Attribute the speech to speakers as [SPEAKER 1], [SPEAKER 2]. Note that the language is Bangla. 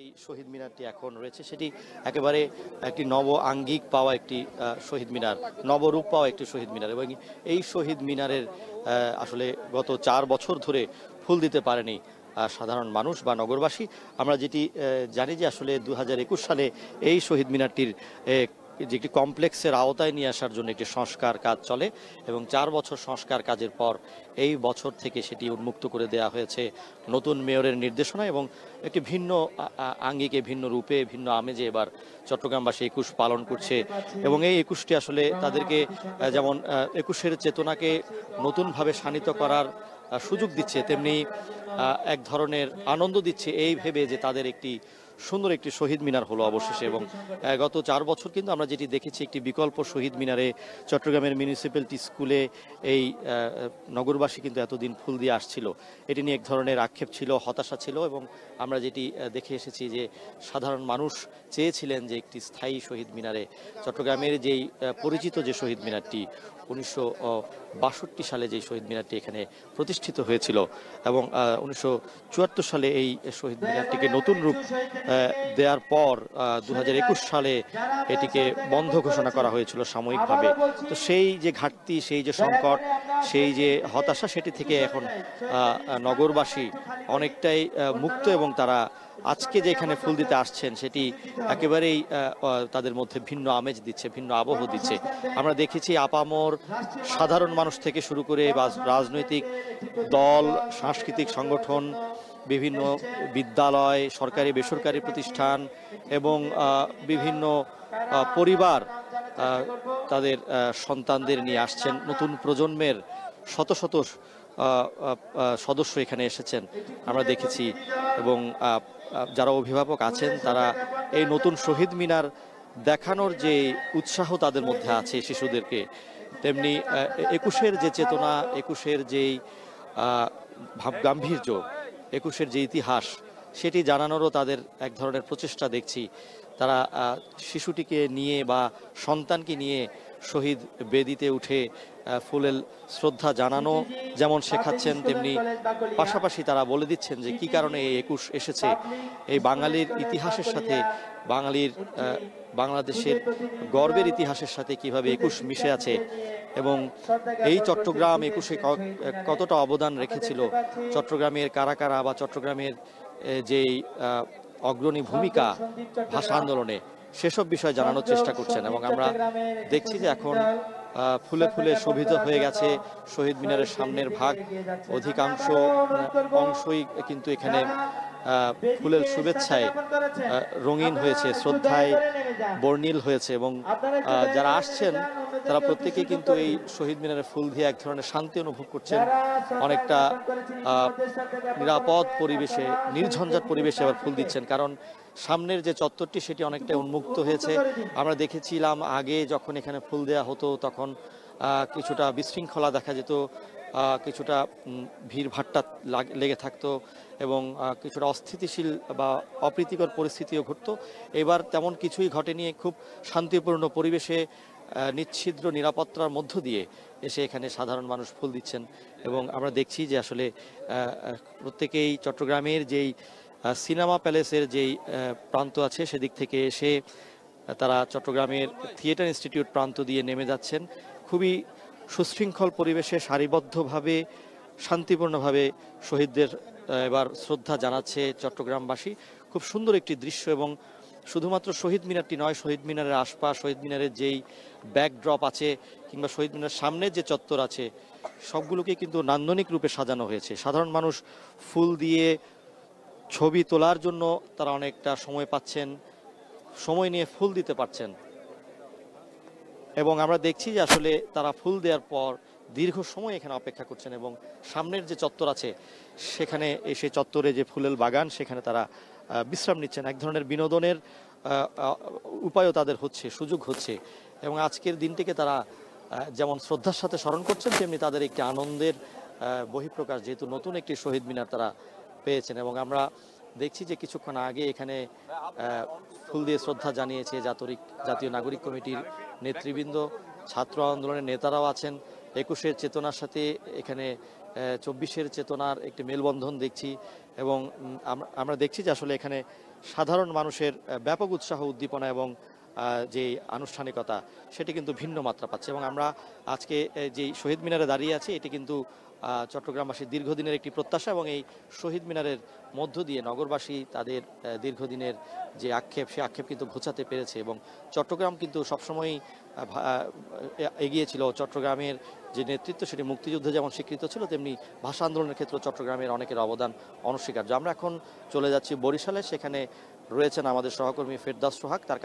[SPEAKER 1] এই শহীদ মিনারটি এখন রয়েছে সেটি একেবারে একটি নব আঙ্গিক পাওয়া একটি শহীদ মিনার, নবরূপ পাওয়া একটি শহীদ মিনার এবং এই শহীদ মিনারের আসলে গত 4 বছর ধরে ফুল দিতে পারেনি সাধারণ মানুষ বা নগরবাসী। আমরা যেটি জানি যে আসলে 2021 সালে এই শহীদ মিনারটির যে একটি কমপ্লেক্সের আওতায় নিয়ে আসার জন্য একটি সংস্কার কাজ চলে এবং 4 বছর সংস্কার কাজের পর এই বছর থেকে সেটি উন্মুক্ত করে দেওয়া হয়েছে নতুন মেয়রের নির্দেশনা এবং একটি ভিন্ন আঙ্গিকে, ভিন্ন রূপে, ভিন্ন আমেজে এবার চট্টগ্রামবাসী 21 পালন করছে এবং এই 21টি আসলে তাদেরকে যেমন 21-এর চেতনাকে নতুনভাবে শানিত করার সুযোগ দিচ্ছে, তেমনি এক ধরনের আনন্দ দিচ্ছে এই ভেবে যে তাদের একটি সুন্দর একটি শহীদ মিনার হলো অবশেষে। এবং গত 4 বছর কিন্তু আমরা যেটি দেখেছি একটি বিকল্প শহীদ মিনারে চট্টগ্রামের মিউনিসিপ্যালিটি স্কুলে এই নগরবাসী কিন্তু এতদিন ফুল দিয়ে আসছিল, এটি নিয়ে এক ধরনের আক্ষেপ ছিল, হতাশা ছিল এবং আমরা যেটি দেখে এসেছি যে সাধারণ মানুষ চেয়েছিলেন যে একটি স্থায়ী শহীদ মিনারে চট্টগ্রামের যেই পরিচিত যে শহীদ মিনারটি 1962 সালে যে শহীদ মিনারটি এখানে প্রতিষ্ঠিত হয়েছিল এবং 1974 সালে এই শহীদ মিনারটিকে নতুন রূপ দেওয়ার পর 2021 সালে এটিকে বন্ধ ঘোষণা করা হয়েছিল সাময়িকভাবে। তো সেই যে ঘাটতি, সেই যে সংকট, সেই যে হতাশা, সেটি থেকে এখন নগরবাসী অনেকটাই মুক্ত এবং তারা আজকে যে এখানে ফুল দিতে আসছেন সেটি একেবারেই তাদের মধ্যে ভিন্ন আমেজ দিচ্ছে, ভিন্ন আবহ দিচ্ছে। আমরা দেখেছি আপামর সাধারণ মানুষ থেকে শুরু করে রাজনৈতিক দল, সাংস্কৃতিক সংগঠন, বিভিন্ন বিদ্যালয়, সরকারি বেসরকারি প্রতিষ্ঠান এবং বিভিন্ন পরিবার তাদের সন্তানদের নিয়ে আসছেন। নতুন প্রজন্মের শত শত সদস্য এখানে এসেছেন আমরা দেখেছি এবং যারা অভিভাবক আছেন তারা এই নতুন শহীদ মিনার দেখানোর যে উৎসাহ তাদের মধ্যে আছে শিশুদেরকে, তেমনি 21-এর যে চেতনা, 21-এর যেই ভাবগাম্ভীর্য, 21-এর যে ইতিহাস, সেটি জানানোরও তাদের এক ধরনের প্রচেষ্টা দেখছি। তারা শিশুটিকে নিয়ে বা সন্তানকে নিয়ে শহীদ বেদিতে উঠে ফুলেল শ্রদ্ধা জানানো যেমন শেখাচ্ছেন, তেমনি পাশাপাশি তারা বলে দিচ্ছেন যে কি কারণে এই 21 এসেছে, এই বাঙালির ইতিহাসের সাথে, বাংলাদেশের গর্বের ইতিহাসের সাথে কিভাবে 21 মিশে আছে এবং এই চট্টগ্রাম 21-এ কতটা অবদান রেখেছিল, চট্টগ্রামের কারা কারা বা চট্টগ্রামের যেই অগ্রণী ভূমিকা ভাষা আন্দোলনে, সেসব বিষয় জানানোর চেষ্টা করছেন এবং আমরা দেখছি যে এখন ফুলে ফুলে শোভিত হয়ে গেছে শহীদ মিনারের সামনের ভাগ, অধিকাংশ অংশই কিন্তু এখানে ফুলের শুভেচ্ছায় রঙিন হয়েছে, শ্রদ্ধায় বর্ণিল হয়েছে এবং যারা আসছেন তারা প্রত্যেকেই কিন্তু এই শহীদ মিনারে ফুল দিয়ে এক ধরনের শান্তি অনুভব করছেন, অনেকটা নিরাপদ পরিবেশে, নির্ঝঞ্ঝাট পরিবেশে আবার ফুল দিচ্ছেন। কারণ সামনের যে চত্বরটি সেটি অনেকটা উন্মুক্ত হয়েছে। আমরা দেখেছিলাম আগে যখন এখানে ফুল দেওয়া হতো তখন কিছুটা বিশৃঙ্খলা দেখা যেত, কিছুটা ভিড়ভাট্টা লেগে থাকতো এবং কিছুটা অস্থিতিশীল বা অপ্রীতিকর পরিস্থিতিও ঘটতো। এবার তেমন কিছুই ঘটেনি, খুব শান্তিপূর্ণ পরিবেশে নিচ্ছিদ্র নিরাপত্তার মধ্য দিয়ে এসে এখানে সাধারণ মানুষ ফুল দিচ্ছেন এবং আমরা দেখছি যে আসলে প্রত্যেকেই চট্টগ্রামের যেই সিনেমা প্যালেসের যেই প্রান্ত আছে সেদিক থেকে এসে তারা চট্টগ্রামের থিয়েটার ইনস্টিটিউট প্রান্ত দিয়ে নেমে যাচ্ছেন। খুবই সুশৃঙ্খল পরিবেশে সারিবদ্ধভাবে, শান্তিপূর্ণভাবে শহীদদের এবার শ্রদ্ধা জানাচ্ছে চট্টগ্রামবাসী। খুব সুন্দর একটি দৃশ্য এবং শুধুমাত্র শহীদ মিনারটি নয়, শহীদ মিনারের আশপাশ, শহীদ মিনারের যেই ব্যাকড্রপ আছে কিংবা শহীদ মিনারের সামনে যে চত্বর আছে সবগুলোকে কিন্তু নান্দনিক রূপে সাজানো হয়েছে। সাধারণ মানুষ ফুল দিয়ে ছবি তোলার জন্য তারা অনেকটা সময় পাচ্ছেন, সময় নিয়ে ফুল দিতে পারছেন এবং আমরা দেখছি যে আসলে তারা ফুল দেওয়ার পর দীর্ঘ সময় এখানে অপেক্ষা করছেন এবং সামনের যে চত্বর আছে সেখানে এসে, চত্বরে যে ফুলের বাগান সেখানে তারা বিশ্রাম নিচ্ছেন। এক ধরনের বিনোদনের উপায়ও তাদের হচ্ছে, সুযোগ হচ্ছে এবং আজকের দিনটিকে তারা যেমন শ্রদ্ধার সাথে স্মরণ করছেন তেমনি তাদের একটি আনন্দের বহিঃপ্রকাশ, যেহেতু নতুন একটি শহীদ মিনার তারা পেয়েছেন। এবং আমরা দেখছি যে কিছুক্ষণ আগে এখানে ফুল দিয়ে শ্রদ্ধা জানিয়েছে জাতীয় নাগরিক কমিটির নেতৃবৃন্দ, ছাত্র আন্দোলনের নেতারাও আছেন। 21-এর চেতনার সাথে এখানে 24-এর চেতনার একটি মেলবন্ধন দেখছি এবং আমরা দেখছি যে আসলে এখানে সাধারণ মানুষের ব্যাপক উৎসাহ উদ্দীপনা এবং যে আনুষ্ঠানিকতা সেটি কিন্তু ভিন্ন মাত্রা পাচ্ছে। এবং আমরা আজকে যেই শহীদ মিনারে দাঁড়িয়ে আছি এটি কিন্তু চট্টগ্রামবাসীর দীর্ঘদিনের একটি প্রত্যাশা, এবং এই শহীদ মিনারের মধ্য দিয়ে নগরবাসী তাদের দীর্ঘদিনের যে আক্ষেপ, সে আক্ষেপ কিন্তু ঘোচাতে পেরেছে। এবং চট্টগ্রাম কিন্তু সবসময়ই এগিয়ে ছিল। চট্টগ্রামের যে নেতৃত্ব সেটি মুক্তিযুদ্ধে যেমন স্বীকৃত ছিল, তেমনি ভাষা আন্দোলনের ক্ষেত্রে চট্টগ্রামের অনেকের অবদান অনস্বীকার্য। আমরা এখন চলে যাচ্ছি বরিশালে, সেখানে রয়েছেন আমাদের সহকর্মী ফেরদাউস সোহাগ, তার কাছ